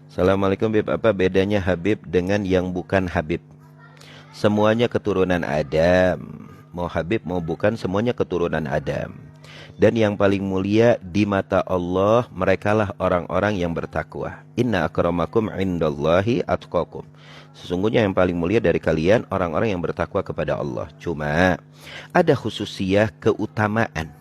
Assalamualaikum Bib, apa bedanya Habib dengan yang bukan Habib? Semuanya keturunan Adam. Mau Habib mau bukan, semuanya keturunan Adam. Dan yang paling mulia di mata Allah, merekalah orang-orang yang bertakwa. Inna akramakum indallahi atqakum. Sesungguhnya yang paling mulia dari kalian orang-orang yang bertakwa kepada Allah. Cuma ada khususiyah keutamaan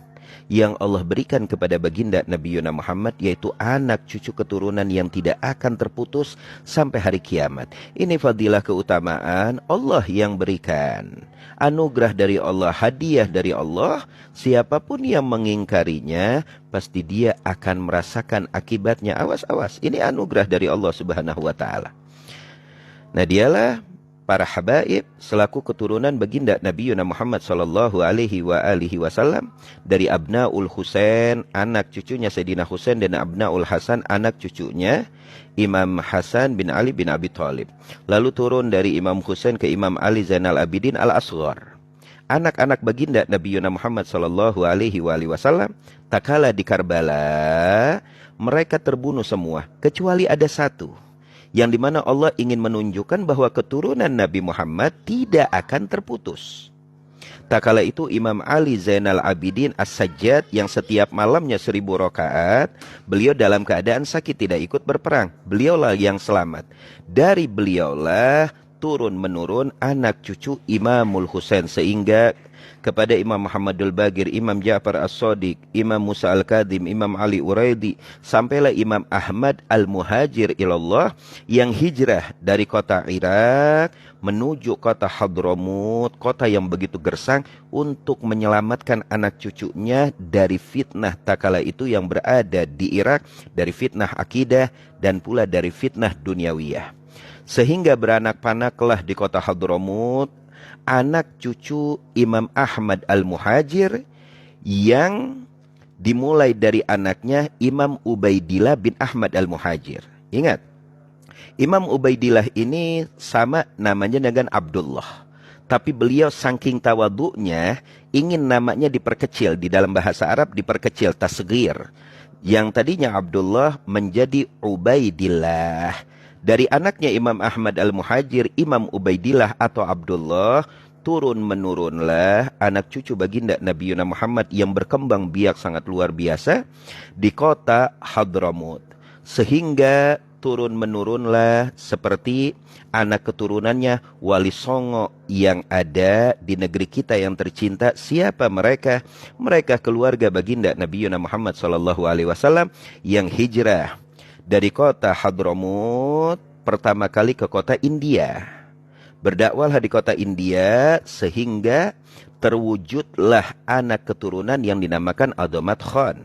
yang Allah berikan kepada baginda Nabi Yuna Muhammad, yaitu anak cucu keturunan yang tidak akan terputus sampai hari kiamat. Ini fadilah keutamaan Allah yang berikan. Anugerah dari Allah, hadiah dari Allah. Siapapun yang mengingkarinya, pasti dia akan merasakan akibatnya. Awas, awas. Ini anugerah dari Allah Subhanahu wa Ta'ala. Nah, dialah para habaib selaku keturunan baginda Nabi Yuna Muhammad sallallahu alaihi wasallam dari Abnaul Husain, anak cucunya Sayyidina Husain, dan Abnaul Hasan, anak cucunya Imam Hasan bin Ali bin Abi Thalib. Lalu turun dari Imam Husain ke Imam Ali Zainal Abidin Al-Asghar. Anak-anak baginda Nabi Yuna Muhammad sallallahu alaihi wasallam tatkala di Karbala, mereka terbunuh semua kecuali ada satu, yang dimana Allah ingin menunjukkan bahwa keturunan Nabi Muhammad tidak akan terputus. Tak kala itu Imam Ali Zainal Abidin As-Sajjad yang setiap malamnya 1000 rakaat, beliau dalam keadaan sakit tidak ikut berperang. Beliaulah yang selamat. Dari beliaulah turun-menurun anak cucu Imamul Husain, sehingga kepada Imam Muhammadul Bagir, Imam Ja'far As-Shadiq, Imam Musa Al-Kadhim, Imam Ali Uraidi, sampailah Imam Ahmad Al-Muhajir ilallah yang hijrah dari kota Irak menuju kota Hadramut, kota yang begitu gersang, untuk menyelamatkan anak cucunya dari fitnah takala itu yang berada di Irak, dari fitnah akidah dan pula dari fitnah duniawiyah. Sehingga beranak-panaklah di kota Hadramut anak cucu Imam Ahmad Al-Muhajir yang dimulai dari anaknya Imam Ubaidillah bin Ahmad Al-Muhajir. Ingat, Imam Ubaidillah ini sama namanya dengan Abdullah. Tapi beliau saking tawadhu'nya ingin namanya diperkecil. Di dalam bahasa Arab diperkecil, tasghir. Yang tadinya Abdullah menjadi Ubaidillah. Dari anaknya Imam Ahmad Al-Muhajir, Imam Ubaidillah atau Abdullah, turun-menurunlah anak cucu baginda Nabi Yuna Muhammad yang berkembang biak sangat luar biasa di kota Hadramut. Sehingga turun-menurunlah seperti anak keturunannya Wali Songo yang ada di negeri kita yang tercinta. Siapa mereka? Mereka keluarga baginda Nabi Yuna Muhammad SAW yang hijrah dari kota Hadramut pertama kali ke kota India. Berdakwahlah di kota India sehingga terwujudlah anak keturunan yang dinamakan Adomat Khan.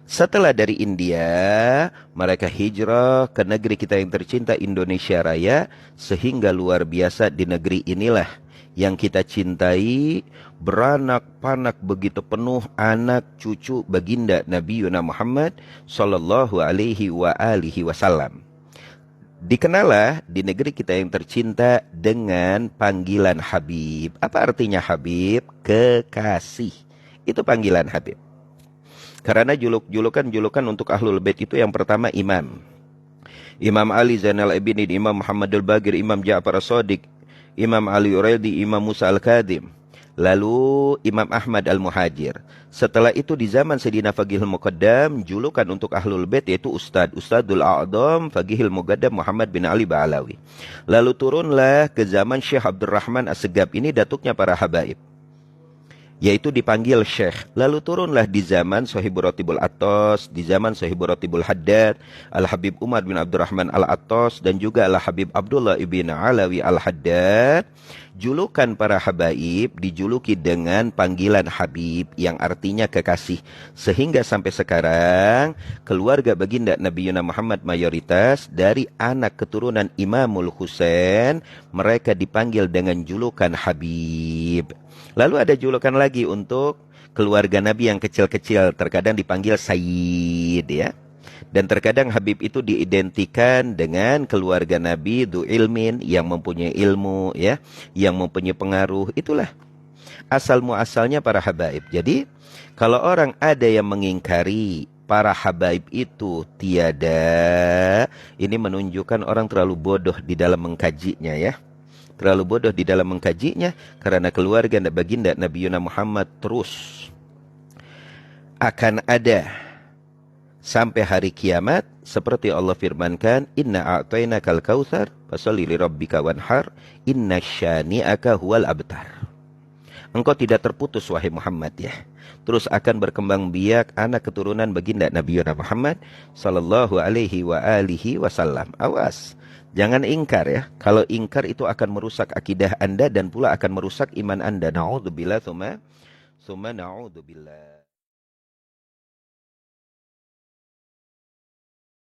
Setelah dari India, mereka hijrah ke negeri kita yang tercinta Indonesia Raya, sehingga luar biasa di negeri inilah yang kita cintai, beranak-panak begitu penuh anak cucu baginda Nabi Yuna Muhammad sallallahu alaihi wasallam. Dikenalah di negeri kita yang tercinta dengan panggilan Habib. Apa artinya Habib? Kekasih. Itu panggilan Habib. Karena julukan untuk Ahlul Bait itu yang pertama Imam. Imam Ali Zainal Abidin, Imam Muhammadul Bagir, Imam Ja'far As-Shadiq, Imam Ali Uraidi, Imam Musa Al-Kadhim, lalu Imam Ahmad Al-Muhajir. Setelah itu di zaman Sayyidina Faqihul Muqaddam, julukan untuk Ahlul Bait yaitu Ustadul A'dham Faqihul Muqaddam Muhammad bin Ali Ba'alawi. Lalu turunlah ke zaman Syekh Abdurrahman As-Segaf, ini datuknya para habaib, yaitu dipanggil Syekh. Lalu turunlah di zaman Sohibur Rotibul Atos, di zaman Sohibur Rotibul Haddad, Al-Habib Umar bin Abdurrahman Al-Atos, dan juga Al-Habib Abdullah ibn Alawi Al-Haddad. Julukan para habaib dijuluki dengan panggilan Habib yang artinya kekasih. Sehingga sampai sekarang keluarga baginda Nabi Yuna Muhammad mayoritas dari anak keturunan Imamul Husain, mereka dipanggil dengan julukan Habib. Lalu ada julukan lagi untuk keluarga Nabi yang kecil-kecil, terkadang dipanggil Sayyid ya. Dan terkadang Habib itu diidentikan dengan keluarga Nabi du ilmin, yang mempunyai ilmu ya, yang mempunyai pengaruh. Itulah asal muasalnya para habaib. Jadi kalau orang ada yang mengingkari para habaib itu tiada. Ini menunjukkan orang terlalu bodoh di dalam mengkajinya ya. Terlalu bodoh di dalam mengkajinya, karena keluarga baginda Nabi Yuna Muhammad terus akan ada sampai hari kiamat, seperti Allah firmankan, inna a'tainakal kautsar fasholli lirabbika wanhar inna syani'aka huwal abtar. Engkau tidak terputus wahai Muhammad ya. Terus akan berkembang biak anak keturunan baginda Nabi Yuna Muhammad sallallahu alaihi wa alihi wasallam. Awas, jangan ingkar ya. Kalau ingkar itu akan merusak akidah Anda dan pula akan merusak iman Anda. Na'udzubillah tsumma na'udzubillah.